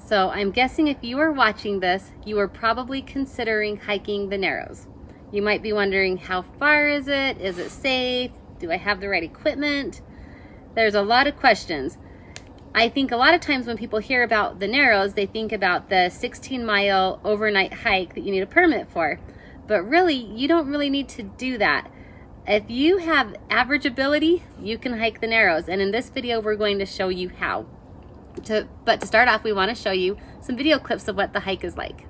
So I'm guessing if you are watching this, you are probably considering hiking the Narrows. You might be wondering, how far is it? Is it safe? Do I have the right equipment? There's a lot of questions. I think a lot of times when people hear about the Narrows, they think about the 16-mile overnight hike that you need a permit for. But really, you don't really need to do that. If you have average ability, you can hike the Narrows. And in this video, we're going to show you how. But to start off, we want to show you some video clips of what the hike is like.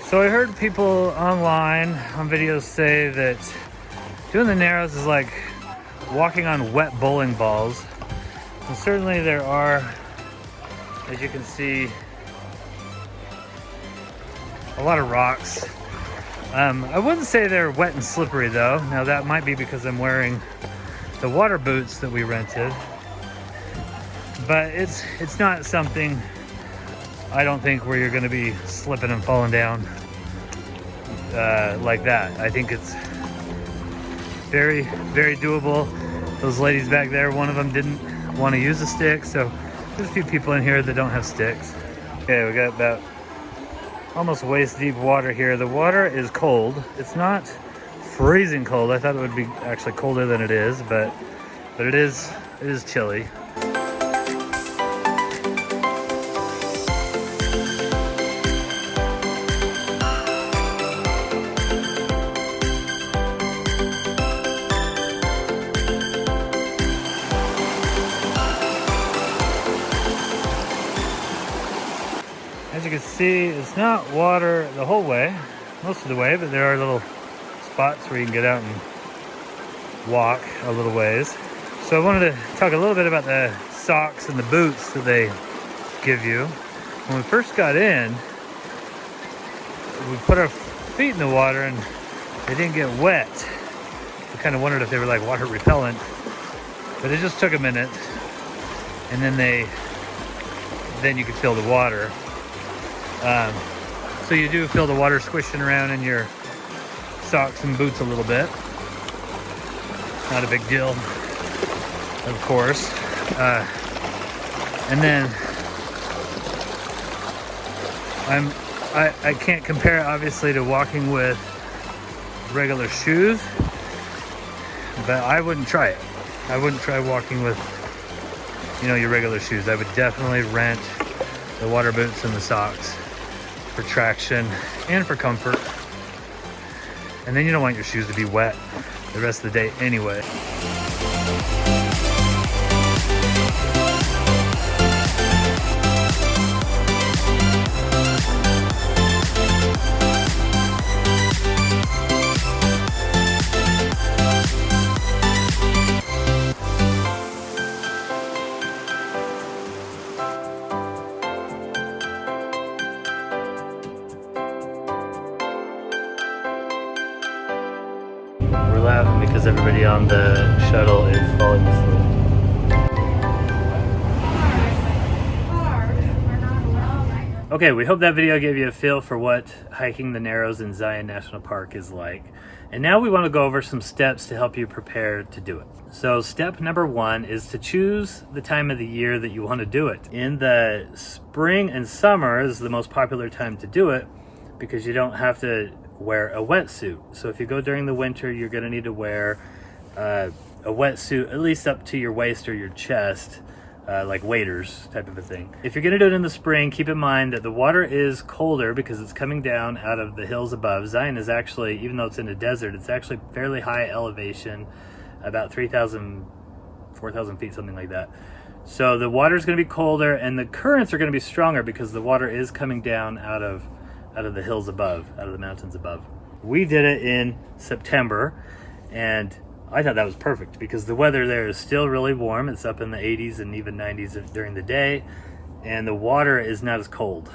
So I heard people online on videos say that doing the Narrows is like walking on wet bowling balls. And certainly there are, as you can see, a lot of rocks. I wouldn't say they're wet and slippery though. Now that might be because I'm wearing the water boots that we rented. But it's not something, I don't think, where you're gonna be slipping and falling down like that. I think it's very, very doable. Those ladies back there, one of them didn't want to use a stick, so there's a few people in here that don't have sticks. Okay, we got about almost waist deep water here. The water is cold. It's not freezing cold. I thought it would be actually colder than it is, but it is chilly. As you can see, it's not water the whole way, most of the way, but there are little spots where you can get out and walk a little ways. So I wanted to talk a little bit about the socks and the boots that they give you. When we first got in, we put our feet in the water and they didn't get wet. We kind of wondered if they were like water repellent, but it just took a minute, and then you could feel the water. So you do feel the water squishing around in your socks and boots a little bit. Not a big deal, of course. And then I can't compare it obviously to walking with regular shoes, but I wouldn't try it. I wouldn't try walking with, your regular shoes. I would definitely rent the water boots and the socks for traction and for comfort. And then you don't want your shoes to be wet the rest of the day anyway. We're laughing because everybody on the shuttle is falling asleep. Okay, we hope that video gave you a feel for what hiking the Narrows in Zion National Park is like. And now we want to go over some steps to help you prepare to do it. So step number one is to choose the time of the year that you want to do it. In the spring and summer is the most popular time to do it because you don't have to wear a wetsuit. So if you go during the winter, you're going to need to wear a wetsuit at least up to your waist or your chest like waders type of a thing. If you're gonna do it in the spring, keep in mind that the water is colder because it's coming down out of the hills above. Zion is actually, even though it's in a desert, it's actually fairly high elevation, about 3,000, 4,000 feet, something like that. So the water is going to be colder and the currents are going to be stronger because the water is coming down out of the hills above, out of the mountains above. We did it in September and I thought that was perfect because the weather there is still really warm. It's up in the 80s and even 90s during the day, and the water is not as cold,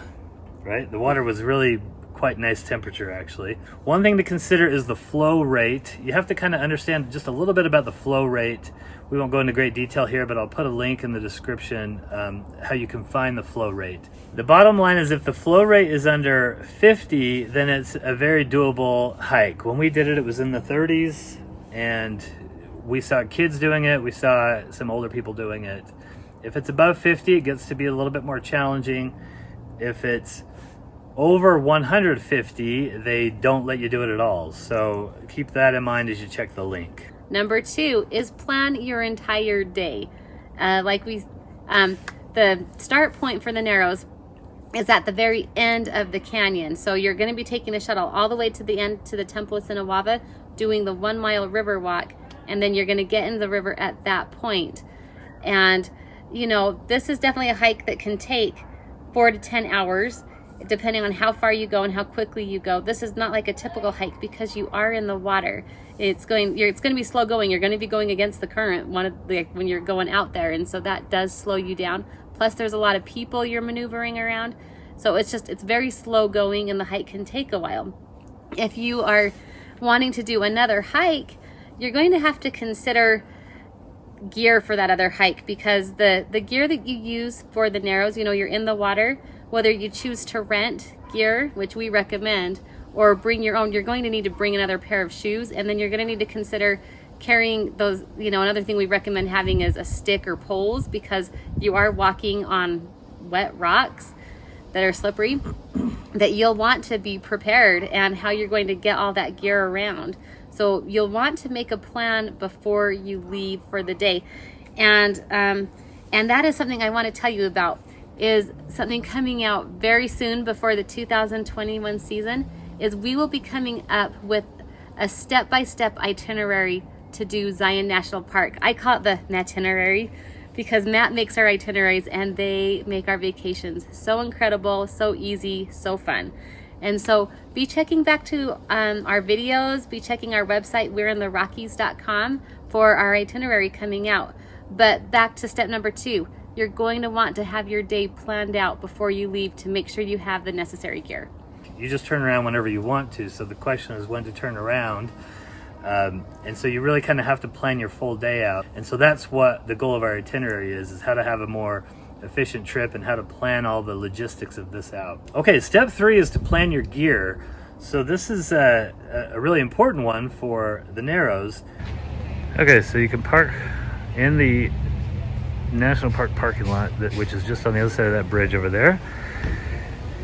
right? The water was really quite nice temperature actually. One thing to consider is the flow rate. You have to kind of understand just a little bit about the flow rate. We won't go into great detail here, but I'll put a link in the description how you can find the flow rate. The bottom line is if the flow rate is under 50, then it's a very doable hike. When we did it, it was in the 30s, and we saw kids doing it. We saw some older people doing it. If it's above 50, it gets to be a little bit more challenging. If it's over 150, they don't let you do it at all. So keep that in mind as you check the link. Number 2 is plan your entire day. The start point for the Narrows is at the very end of the canyon. So you're going to be taking the shuttle all the way to the end to the Temple of Sinawava, doing the 1 mile river walk, and then you're going to get into the river at that point. And you know, this is definitely a hike that can take 4 to 10 hours depending on how far you go and how quickly you go. This is not like a typical hike because you are in the water. It's going to be slow going. You're going to be going against the current when you're going out there, and so that does slow you down. Plus there's a lot of people you're maneuvering around, so it's very slow going, and the hike can take a while. If you are wanting to do another hike, you're going to have to consider gear for that other hike, because the gear that you use for the Narrows, you know, you're in the water, whether you choose to rent gear, which we recommend, or bring your own, you're going to need to bring another pair of shoes, and then you're going to need to consider carrying those, you know, another thing we recommend having is a stick or poles, because you are walking on wet rocks that are slippery, that you'll want to be prepared and how you're going to get all that gear around. So you'll want to make a plan before you leave for the day. And that is something I want to tell you about, is something coming out very soon before the 2021 season, is we will be coming up with a step-by-step itinerary to do Zion National Park. I call it the itinerary because Matt makes our itineraries and they make our vacations so incredible, so easy, so fun. And so be checking back to our videos, be checking our website, we'reintherockies.com, for our itinerary coming out. But back to step number 2, you're going to want to have your day planned out before you leave to make sure you have the necessary gear. You just turn around whenever you want to, so the question is when to turn around. And so you really kind of have to plan your full day out. And so that's what the goal of our itinerary is how to have a more efficient trip and how to plan all the logistics of this out. Okay, step 3 is to plan your gear. So this is a really important one for the Narrows. Okay, so you can park in the National Park parking lot, which is just on the other side of that bridge over there.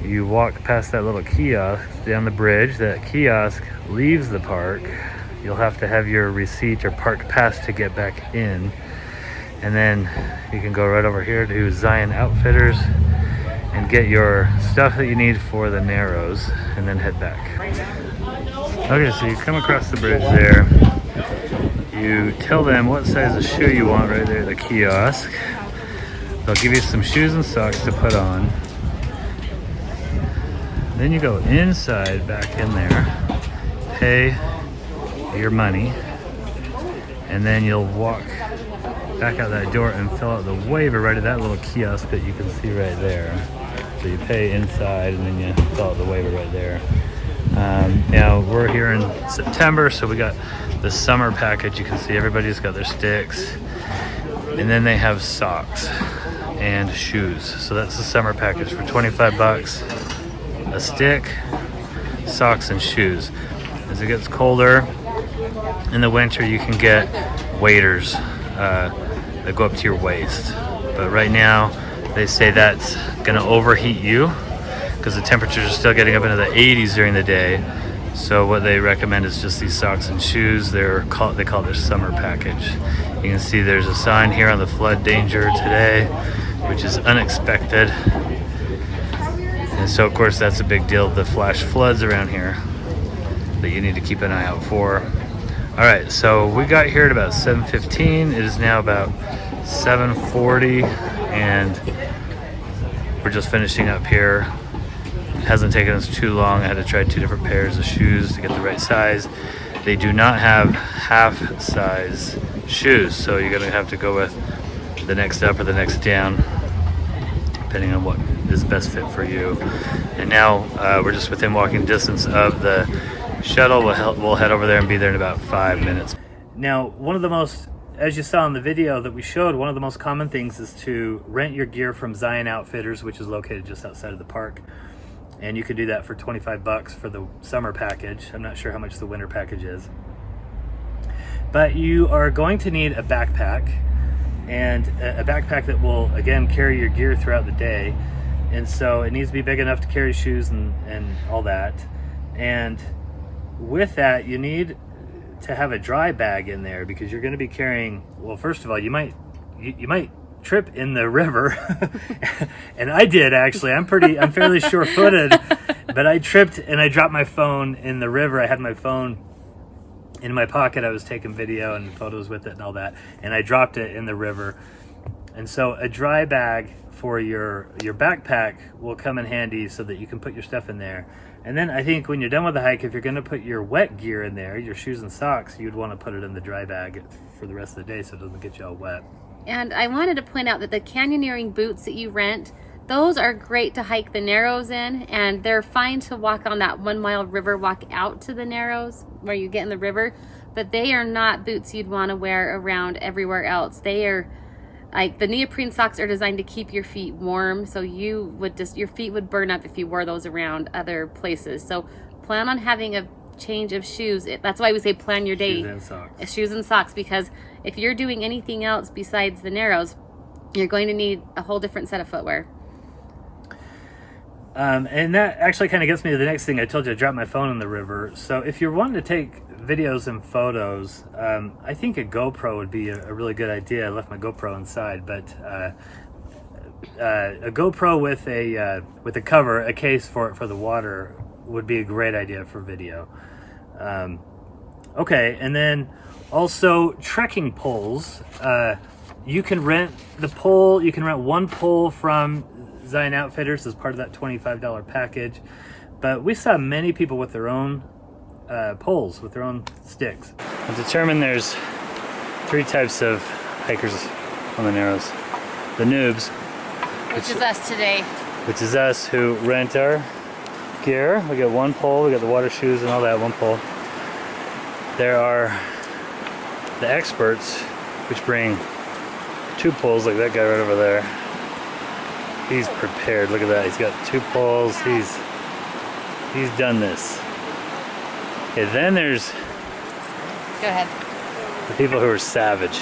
You walk past that little kiosk down the bridge. That kiosk leaves the park. You'll have to have your receipt or park pass to get back in. And then you can go right over here to Zion Outfitters and get your stuff that you need for the Narrows, and then head back. Okay, so you come across the bridge there. You tell them what size of shoe you want right there at the kiosk. They'll give you some shoes and socks to put on. Then you go inside, back in there, pay your money, and then you'll walk back out that door and fill out the waiver right at that little kiosk that you can see right there. So you pay inside and then you fill out the waiver right there. Now we're here in September, so we got the summer package. You can see everybody's got their sticks, and then they have socks and shoes. So that's the summer package for 25 bucks. A stick, socks, and shoes. As it gets colder in the winter, you can get waders that go up to your waist. But right now, they say that's gonna overheat you because the temperatures are still getting up into the 80s during the day. So what they recommend is just these socks and shoes. They call it their summer package. You can see there's a sign here on the flood danger today, which is unexpected. And so of course that's a big deal, the flash floods around here that you need to keep an eye out for. All right, so we got here at about 7:15. It is now about 7:40 and we're just finishing up here. It hasn't taken us too long. I had to try 2 different pairs of shoes to get the right size. They do not have half size shoes, so you're gonna have to go with the next up or the next down, depending on what is best fit for you. And now we're just within walking distance of the shuttle. We'll head over there and be there in about 5 minutes. Now, one of the most, as you saw in the video that we showed, one of the most common things is to rent your gear from Zion Outfitters, which is located just outside of the park. And you can do that for 25 bucks for the summer package. I'm not sure how much the winter package is. But you are going to need a backpack, and a backpack that will, again, carry your gear throughout the day. And so it needs to be big enough to carry shoes and all that. And with that, you need to have a dry bag in there because you're going to be carrying, well, first of all, you might trip in the river. And I did, actually. I'm fairly sure-footed, but I tripped and I dropped my phone in the river. I had my phone in my pocket. I was taking video and photos with it and all that, and I dropped it in the river. And so a dry bag for your backpack will come in handy so that you can put your stuff in there. And then I think when you're done with the hike, if you're going to put your wet gear in there, your shoes and socks, you'd want to put it in the dry bag for the rest of the day so it doesn't get you all wet. And I wanted to point out that the canyoneering boots that you rent, those are great to hike the Narrows in, and they're fine to walk on that 1 mile river walk out to the Narrows where you get in the river, but they are not boots you'd want to wear around everywhere else. They are like, the neoprene socks are designed to keep your feet warm, so your feet would burn up if you wore those around other places. So plan on having a change of shoes. That's why we say plan your day. Shoes and socks, because if you're doing anything else besides the Narrows, you're going to need a whole different set of footwear. And that actually kind of gets me to the next thing. I told you I dropped my phone in the river. So if you're wanting to take videos and photos, I think a GoPro would be a really good idea. I left my GoPro inside, but a GoPro with a cover, a case for the water, would be a great idea for video. Okay, and then also trekking poles. You can rent the pole. You can rent one pole from Zion Outfitters as part of that $25 package, but we saw many people with their own poles, with their own sticks. I've determined there's 3 types of hikers on the Narrows. The noobs, Which is us today. Which is us, who rent our gear. We got one pole, we got the water shoes and all that, one pole. There are the experts, which bring 2 poles, like that guy right over there. He's prepared. Look at that. He's got 2 poles. He's done this. Okay, then there's Go ahead. the people who are savage.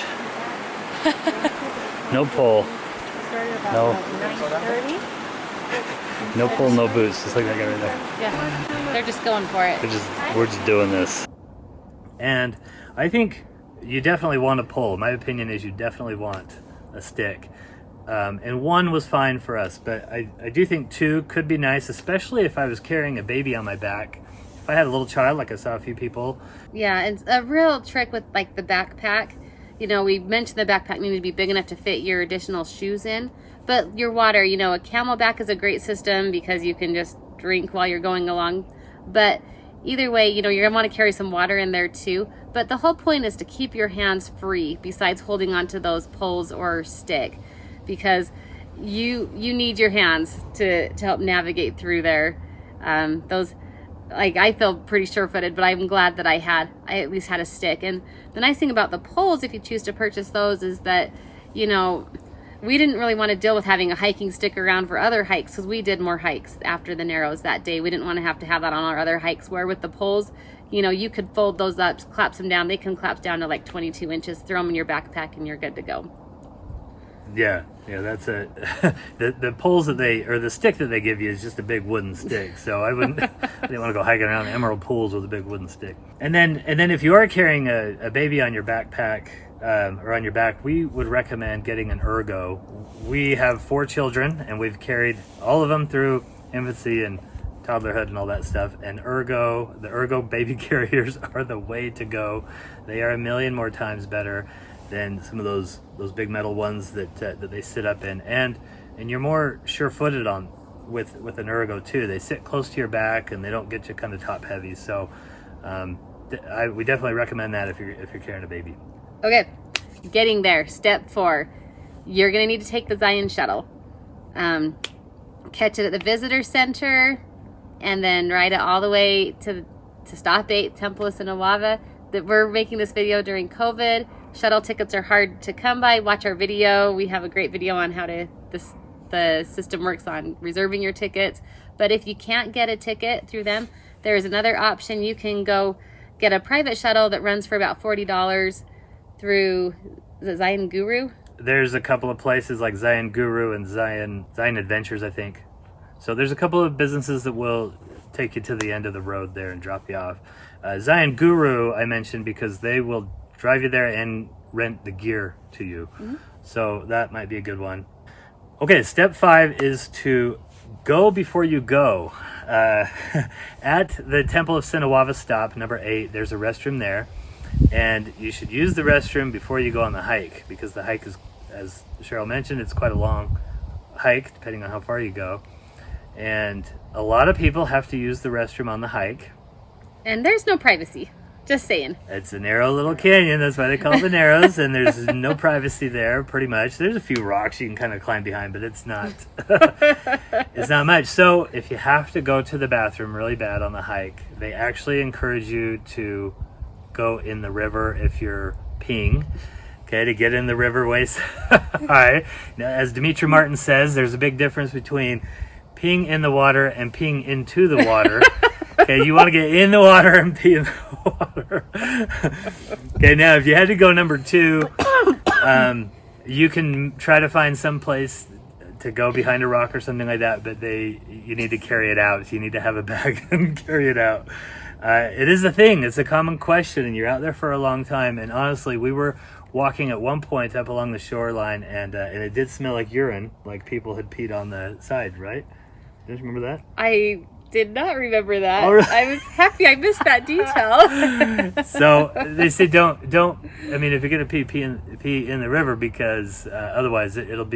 No pole. No. 9:30. No pole, no boots. Just like that guy right there. Yeah, they're just going for it. We're just doing this. And I think you definitely want a pole. My opinion is you definitely want a stick. And 1 was fine for us, but I do think 2 could be nice, especially if I was carrying a baby on my back. If I had a little child, like I saw a few people. Yeah, it's a real trick with like the backpack. You know, we mentioned the backpack needed to be big enough to fit your additional shoes in, but your water, you know, a Camelback is a great system because you can just drink while you're going along. But either way, you know, you're gonna want to carry some water in there too. But the whole point is to keep your hands free besides holding onto those poles or stick, because you need your hands to help navigate through there. Like, I feel pretty sure-footed, but I'm glad that I at least had a stick. And the nice thing about the poles, if you choose to purchase those, is that, you know, we didn't really want to deal with having a hiking stick around for other hikes, because we did more hikes after the Narrows that day. We didn't want to have that on our other hikes, where with the poles, you know, you could fold those up, clasp them down. They can collapse down to like 22 inches, throw them in your backpack, and you're good to go. Yeah, that's a the poles that the stick that they give you is just a big wooden stick. So I didn't want to go hiking around emerald pools with a big wooden stick. And then if you are carrying a baby on your backpack or on your back, we would recommend getting an ergo. We have 4 children, and we've carried all of them through infancy and toddlerhood and all that stuff. And the ergo baby carriers are the way to go. They are a million more times better than some of those big metal ones that they sit up in, and you're more sure-footed on with an ergo too. They sit close to your back and they don't get you kind of top heavy. So we definitely recommend that if you're carrying a baby. Okay, getting there. Step 4, you're gonna need to take the Zion shuttle. Catch it at the visitor center, and then ride it all the way to Stop 8 Temple of Sinawava. That we're making this video during COVID. Shuttle tickets are hard to come by. Watch our video. We have a great video on how the system works on reserving your tickets. But if you can't get a ticket through them, there's another option. You can go get a private shuttle that runs for about $40 through the Zion Guru. There's a couple of places like Zion Guru and Zion Adventures, I think. So there's a couple of businesses that will take you to the end of the road there and drop you off. Zion Guru I mentioned because they will drive you there and rent the gear to you. Mm-hmm. So that might be a good one. Okay, step 5 is to go before you go. At the Temple of Sinawava stop, number 8, there's a restroom there. And you should use the restroom before you go on the hike, because the hike is, as Cheryl mentioned, it's quite a long hike, depending on how far you go. And a lot of people have to use the restroom on the hike. And there's no privacy. Just saying. It's a narrow little canyon. That's why they call it the Narrows. And there's no privacy there, pretty much. There's a few rocks you can kind of climb behind, but it's not it's not much. So if you have to go to the bathroom really bad on the hike, they actually encourage you to go in the river if you're peeing. Okay, to get in the river waist high. Now, as Demetri Martin says, there's a big difference between peeing in the water and peeing into the water. Okay, you want to get in the water and pee in the water. Okay, now if you had to go number 2, you can try to find some place to go behind a rock or something like that, but you need to carry it out. You need to have a bag and carry it out. It is a thing. It's a common question, and you're out there for a long time. And honestly, we were walking at one point up along the shoreline, and it did smell like urine, like people had peed on the side, right? You guys remember that? I did not remember that. Oh, really? I was happy I missed that detail. So they say don't. I mean, if you're gonna pee in the river, because otherwise it'll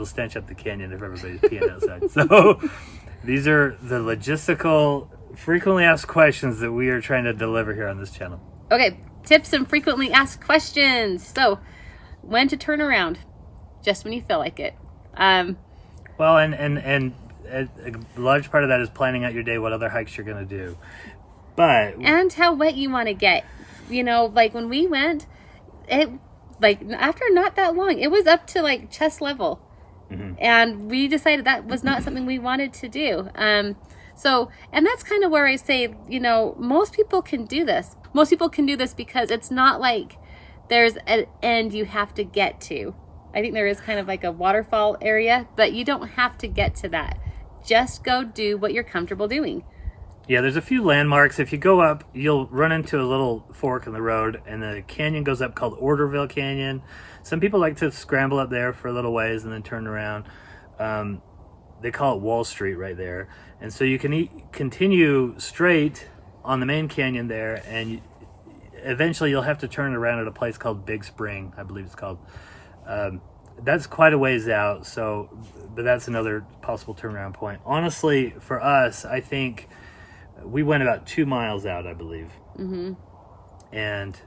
stench up the canyon if everybody's peeing outside. So these are the logistical, frequently asked questions that we are trying to deliver here on this channel. Okay, tips and frequently asked questions. So, when to turn around? Just when you feel like it. Well, and a large part of that is planning out your day, what other hikes you're going to do. And how wet you want to get. You know, like when we went, after not that long, it was up to like chest level. Mm-hmm. And we decided that was not something we wanted to do. So, and that's kind of where I say, you know, most people can do this. Most people can do this because it's not like there's an end you have to get to. I think there is kind of like a waterfall area, but you don't have to get to that. Just go do what you're comfortable doing. Yeah, there's a few landmarks. If you go up, you'll run into a little fork in the road, and the canyon goes up called Orderville Canyon. Some people like to scramble up there for a little ways and then turn around. They call it Wall Street right there. And so you can continue straight on the main canyon there, and eventually you'll have to turn around at a place called Big Spring, I believe it's called. That's quite a ways out, but that's another possible turnaround point. Honestly, for us, I think we went about 2 miles out, I believe. Mm-hmm. And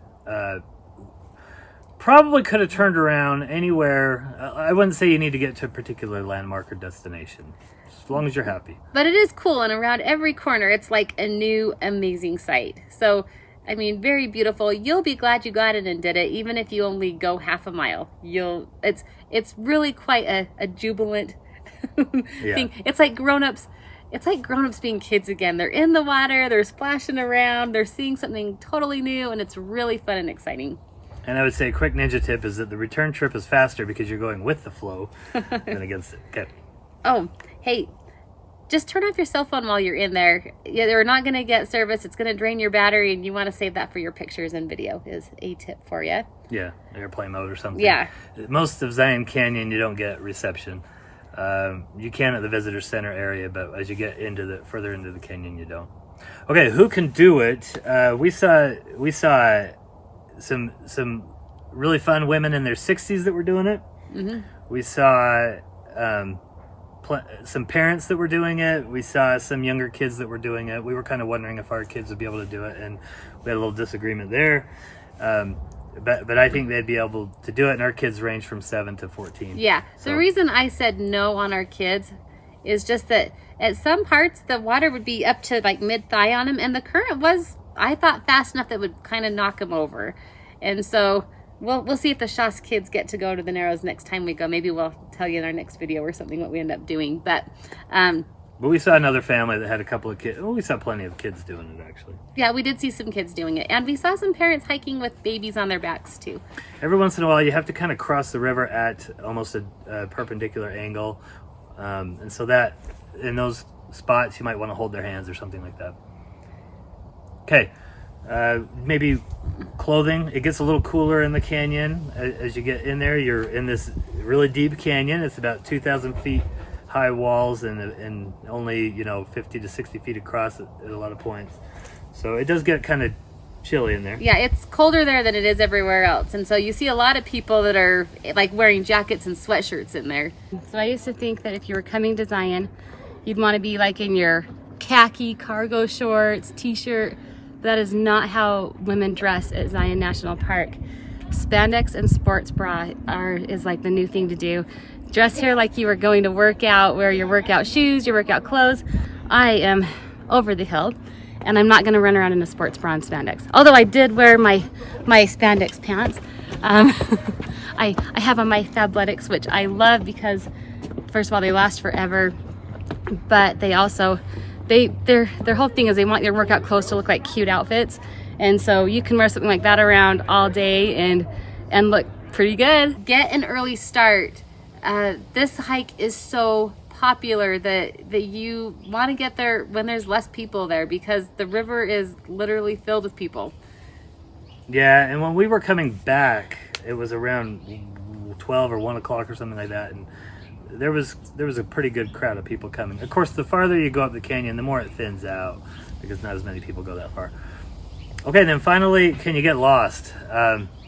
probably could have turned around anywhere. I wouldn't say you need to get to a particular landmark or destination, as long as you're happy. But it is cool, and around every corner, it's like a new, amazing sight. So, I mean, very beautiful. You'll be glad you got it and did it, even if you only go half a mile. It's really quite a jubilant thing. It's like grown-ups. It's like grown-ups being kids again. They're in the water, they're splashing around, they're seeing something totally new, and it's really fun and exciting. And I would say a quick ninja tip is that the return trip is faster because you're going with the flow than against it. Okay. Oh, hey, just turn off your cell phone while you're in there. You're not going to get service. It's going to drain your battery, and you want to save that for your pictures and video is a tip for you. Yeah, airplane mode or something. Yeah. Most of Zion Canyon, you don't get reception. You can at the visitor center area, but as you get further into the canyon, you don't. Okay, who can do it? We saw some really fun women in their 60s that were doing it. Mm-hmm. We saw some parents that were doing it. We saw some younger kids that were doing it. We were kind of wondering if our kids would be able to do it, and we had a little disagreement there. But I think they'd be able to do it, and our kids range from 7 to 14. Yeah. So the reason I said no on our kids is just that at some parts the water would be up to like mid-thigh on them, and the current was, I thought, fast enough that would kind of knock them over. And so we'll see if the Shas kids get to go to the Narrows next time we go. Maybe we'll tell you in our next video or something what we end up doing. But we saw another family that had a couple of kids. Well, we saw plenty of kids doing it, actually. Yeah, we did see some kids doing it. And we saw some parents hiking with babies on their backs, too. Every once in a while, you have to kind of cross the river at almost a perpendicular angle. And so that, in those spots, you might want to hold their hands or something like that. Okay. Maybe clothing. It gets a little cooler in the canyon. As you get in there, you're in this really deep canyon. It's about 2,000 feet high walls and only 50 to 60 feet across at a lot of points, so it does get kind of chilly in there. Yeah, it's colder there than it is everywhere else, and so you see a lot of people that are like wearing jackets and sweatshirts in there. So I used to think that if you were coming to Zion, you'd want to be like in your khaki cargo shorts, t-shirt. That is not how women dress at Zion National Park. Spandex and sports bra is like the new thing to do. Dress here like you were going to work out, wear your workout shoes, your workout clothes. I am over the hill, and I'm not going to run around in a sports bra and spandex. Although I did wear my spandex pants. I have on my Fabletics, which I love because, first of all, they last forever, but they also, their whole thing is they want your workout clothes to look like cute outfits, and so you can wear something like that around all day and look pretty good. Get an early start. This hike is so popular that you want to get there when there's less people there, because the river is literally filled with people. Yeah, and when we were coming back, it was around 12 or 1 o'clock or something like that, and there was a pretty good crowd of people coming. Of course, the farther you go up the canyon, the more it thins out, because not as many people go that far. Okay, then finally, can you get lost?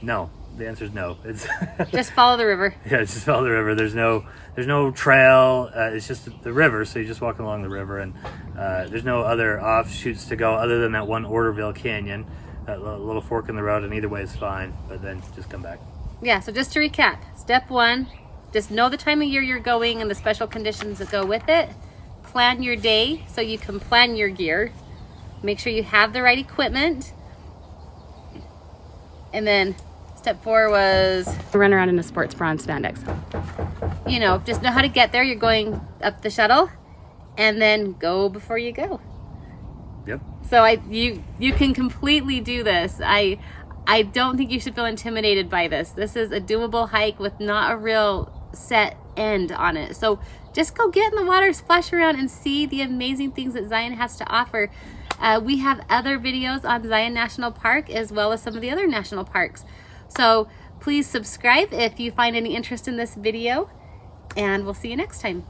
No. The answer is no. It's just follow the river. Yeah, just follow the river. There's no trail. It's just the river, so you just walk along the river, and there's no other offshoots to go other than that one Orderville Canyon, that little fork in the road, and either way is fine, but then just come back. Yeah, so just to recap, step 1, just know the time of year you're going and the special conditions that go with it. Plan your day so you can plan your gear. Make sure you have the right equipment. And then step 4 was run around in a sports bra and spandex. Just know how to get there. You're going up the shuttle, and then go before you go. Yep. So you can completely do this. I don't think you should feel intimidated by this. This is a doable hike with not a real set end on it. So just go get in the water, splash around, and see the amazing things that Zion has to offer. We have other videos on Zion National Park as well as some of the other national parks. So please subscribe if you find any interest in this video, and we'll see you next time.